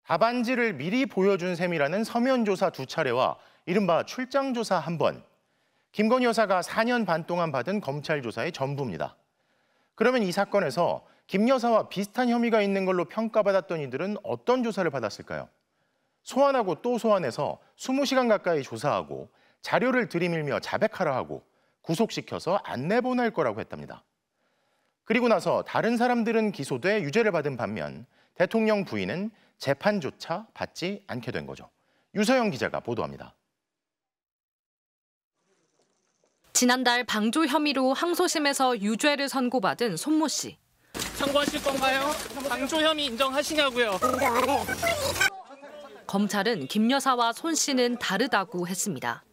답안지를 미리 보여준 셈이라는 서면 조사 2차례와 이른바 출장 조사 1번. 김건희 여사가 4년 반 동안 받은 검찰 조사의 전부입니다. 그러면 이 사건에서 김 여사와 비슷한 혐의가 있는 걸로 평가받았던 이들은 어떤 조사를 받았을까요? 소환하고 또 소환해서 20시간 가까이 조사하고 자료를 들이밀며 자백하라 하고 구속시켜서 안내 보낼 거라고 했답니다. 그리고 나서 다른 사람들은 기소돼 유죄를 받은 반면 대통령 부인은 재판조차 받지 않게 된 거죠. 유서영 기자가 보도합니다. 지난달 방조 혐의로 항소심에서 유죄를 선고받은 손모 씨. 청구하실 건가요? 방조 혐의 인정하시냐고요? 검찰은 김 여사와 손 씨는 다르다고 했습니다.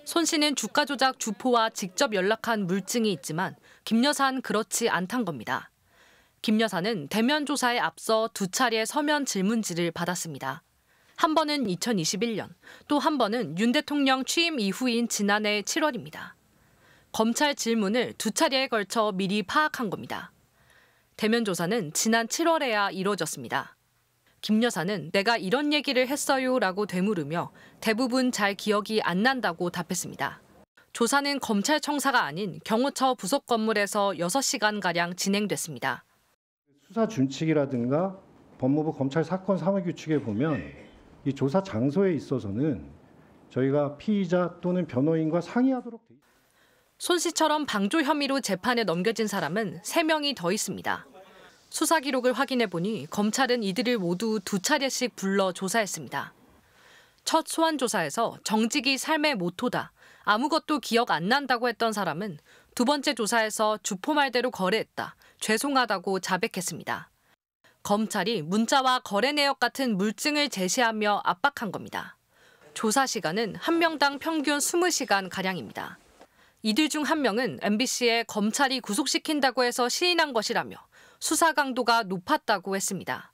손 씨는 주가 조작 주포와 직접 연락한 물증이 있지만 김 여사는 그렇지 않단 겁니다. 김 여사는 대면 조사에 앞서 2차례 서면 질문지를 받았습니다. 한 번은 2021년, 또 한 번은 윤 대통령 취임 이후인 지난해 7월입니다. 검찰 질문을 2차례에 걸쳐 미리 파악한 겁니다. 대면 조사는 지난 7월에야 이루어졌습니다. 김 여사는 내가 이런 얘기를 했어요라고 되물으며 대부분 잘 기억이 안 난다고 답했습니다. 조사는 검찰청사가 아닌 경호처 부속 건물에서 6시간가량 진행됐습니다. 수사 준칙이라든가 법무부 검찰 사건 사무규칙에 보면 이 조사 장소에 있어서는 저희가 피의자 또는 변호인과 상의하도록 돼 있습니다. 손 씨처럼 방조 혐의로 재판에 넘겨진 사람은 3명이 더 있습니다. 수사 기록을 확인해 보니 검찰은 이들을 모두 2차례씩 불러 조사했습니다. 첫 소환 조사에서 정직이 삶의 모토다, 아무것도 기억 안 난다고 했던 사람은 2번째 조사에서 주포 말대로 거래했다, 죄송하다고 자백했습니다. 검찰이 문자와 거래 내역 같은 물증을 제시하며 압박한 겁니다. 조사 시간은 한 명당 평균 20시간가량입니다. 이들 중 한 명은 MBC에 검찰이 구속시킨다고 해서 시인한 것이라며 수사 강도가 높았다고 했습니다.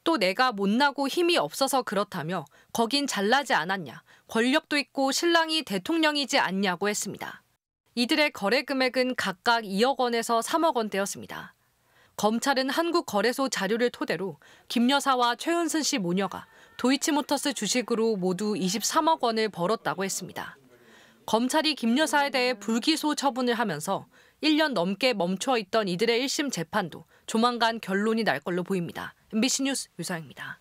또 내가 못나고 힘이 없어서 그렇다며 거긴 잘나지 않았냐, 권력도 있고 신랑이 대통령이지 않냐고 했습니다. 이들의 거래 금액은 각각 2억 원에서 3억 원대였습니다. 검찰은 한국거래소 자료를 토대로 김 여사와 최은순 씨 모녀가 도이치모터스 주식으로 모두 23억 원을 벌었다고 했습니다. 검찰이 김 여사에 대해 불기소 처분을 하면서 1년 넘게 멈춰 있던 이들의 1심 재판도 조만간 결론이 날 걸로 보입니다. MBC 뉴스 유서영입니다.